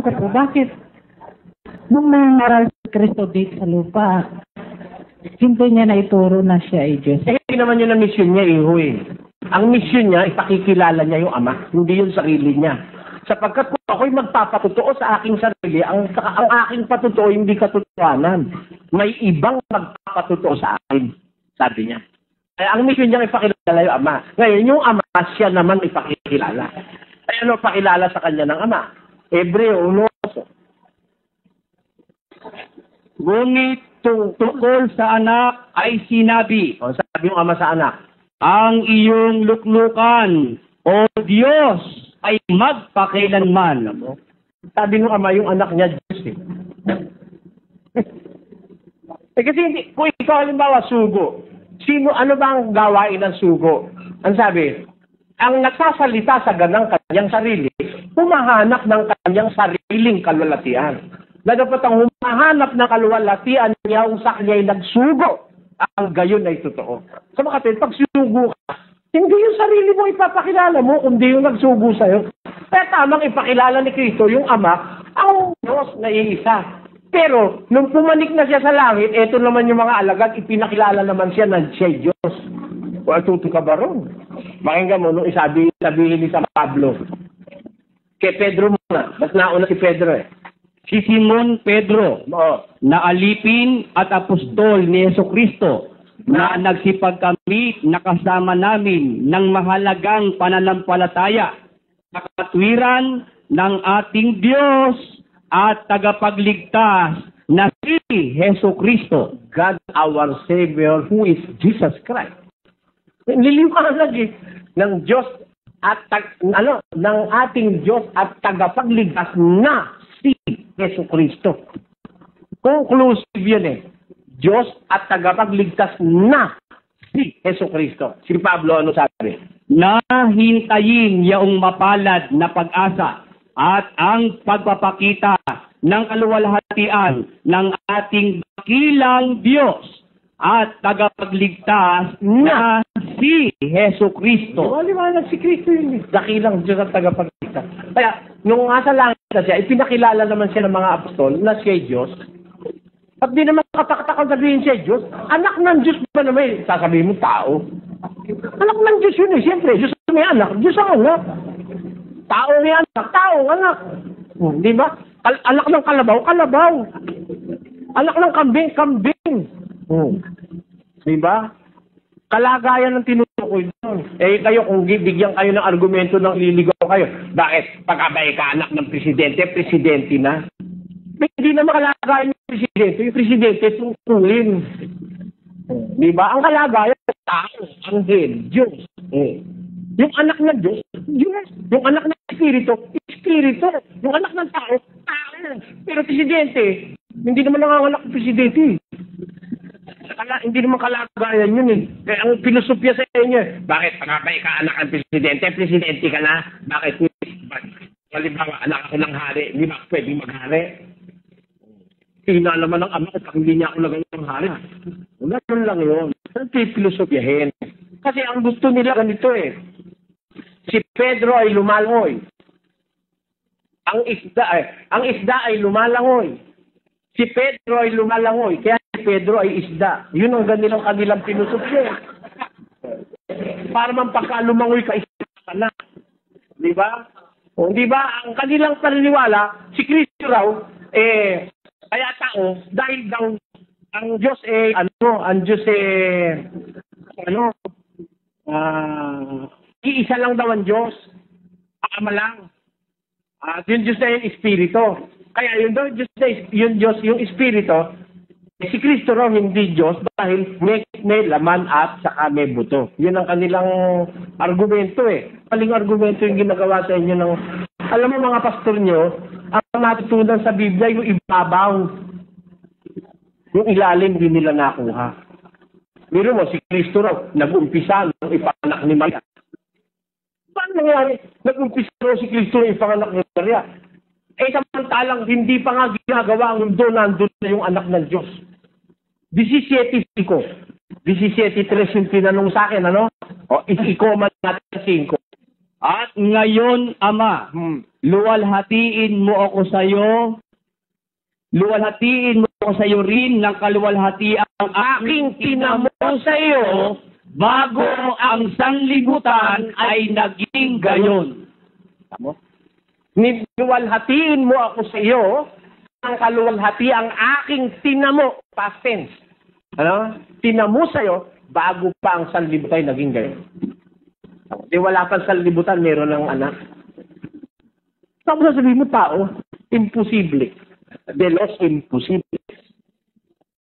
ko po, bakit nung nangaral si Kristo dito sa lupa, hindi niya na ituro na siya ay Diyos? Eh, hindi naman yun ang mission niya, iho eh. Ang mission niya, ipakikilala niya yung Ama, hindi yung sarili niya. Sapagkat kung ako'y magpapatotoo sa aking sarili, ang aking patotoo hindi katotohanan. May ibang magpapatotoo sa akin, sabi niya. Kaya ang mission niya ipakilala yung Ama. Ngayon, yung Ama, siya naman ipakikilala. Ay ano pakilala sa kanya ng Ama? Hebreo 1. Ngunit tungkol sa anak ay sinabi, O, sabi yung Ama sa anak, ang iyong luklukan, O Diyos, ay magpakailanman. sabi ng Ama yung anak niya, Diyos eh. Kasi hindi, kung ikaw halimbawa sugo, ano ba ang gawain ng sugo? Ang sabi, ang nagsasalita sa ganang kanyang sarili, humahanap ng kanyang sariling kalwalatian. Na dapat ang humahanap ng kalwalatian niya kung sa kanya ay nagsugo, ang gayon ay totoo. So makatid, pag sugo ka, hindi yung sarili mo ipapakilala mo, kundi yung nagsugo sa'yo. Kaya tamang ipakilala ni Kristo, yung Ama, ang Diyos na iisa. Pero, nung pumanik na siya sa langit, eto naman yung mga alagad, ipinakilala naman siya na siya'y Diyos. Well, tuto ka ba ron? Pakinggan mo, nung sabihin ni San Pablo, kay Pedro muna, mas nauna si Pedro eh. Si Simon Pedro, na alipin at apostol ni Jesucristo, na nagsipagkamit na kasama namin ng mahalagang pananampalataya, sa katwiran ng ating Diyos at tagapagligtas na si Jesucristo. God our Savior, who is Jesus Christ. Niliwanag eh, ng Diyos at ng ating Diyos at tagapagligtas na si Jesucristo. Conclusive yun eh. Diyos at tagapagligtas na si Jesucristo. Si Pablo ano sabi? Na hintayin yaong mapalad na pag-asa at ang pagpapakita ng kaluwalhatian ng ating dakilang Diyos at tagapagligtas na si Jesucristo. Liwanag si Kristo yun. Dakilang Diyos at tagapagligtas. Kaya, nung nasa langit na siya, ipinakilala naman siya ng mga apostol na siya Diyos. At di naman katakatakaw sabihin siya Diyos. Anak ng Diyos ba naman? Sasabihin mo tao. Anak ng Diyos yun eh. Siyempre, Diyos may anak. Diyos ang anak. Tao may anak. Tao ang anak. Di ba? Anak ng kalabaw, kalabaw. Anak ng kambing, kambing. Di ba? Kalagayan ng tinutukoy doon. Eh kayo, kung bigyan kayo ng argumento ng liligaw kayo, bakit? Pagkabay ka anak ng presidente, presidente na. Hindi na makalagayan ng presidente. Yung presidente, tungkulin. Di ba? Ang kalagayan, tao, anghel, Diyos. Yung anak ng Diyos, Diyos. Yung anak ng Espiritu, Espiritu. Yung anak ng tao, tao. Pero presidente, hindi naman nanganganak ng presidente. Hindi naman kalagayan yun eh. Kaya ang filosofya sa inyo, bakit pagkabay ka anak ng presidente, presidente ka na? Bakit? Halimbawa, anak ako ng hari, hindi ba pwedeng maghari? Hina naman ang ama ko pag hindi niya ako lagay ng hari. Ganun lang yun. Ang filosofyahin. Kasi ang gusto nila ganito eh. Si Pedro ay lumalangoy. Ang isda ay lumalangoy. Si Pedro ay lumalangoy. Kaya si Pedro ay isda. Yun ang kanilang filosofya. Para man pagka lumangoy ka, isda ka na. Di ba? O, di ba? Ang kanilang paniniwala, si Kristo raw, kaya tao, dahil daw, ang Diyos iisa lang daw ang Diyos. Ama lang. Yung Diyos na yung Espiritu. Kaya yun daw, yung Espiritu, si Kristo raw hindi Diyos dahil may laman at saka may buto. Yun ang kanilang argumento eh. Maling argumento yung ginagawa sa inyo ng... Alam mo mga pastor nyo, ang natutunan sa Biblia yung ibabaw. Yung ilalim din nila nakuha. Pero mo, si Kristo raw, nag-umpisa nung ipanganak ni Maria. Paano nangyari? Nag-umpisa raw si Kristo nung ipanganak ni Maria. Samantalang hindi pa nga ginagawa ang mundo, nandun na yung anak ng Diyos. 17:5. 17:3 yung tinanong sa akin, ano? O, iko man natin 5. At ngayon, Ama, luwalhatiin mo ako sa iyo. Luwalhatiin mo ako sa iyo rin ng kaluwalhatian ang aking tinamo sa iyo bago ang sanlibutan ay naging gayon. Tamo? Niluwalhatiin mo ako sa iyo ang kaluwalhati ang aking tinamo. Past tense. Ano? Tinamo sa iyo bago pa ang sanlibutan ay naging gayon. Di wala pang sanlibutan, meron ng anak. Tapos sasabihin mo tao, imposible. De los imposible.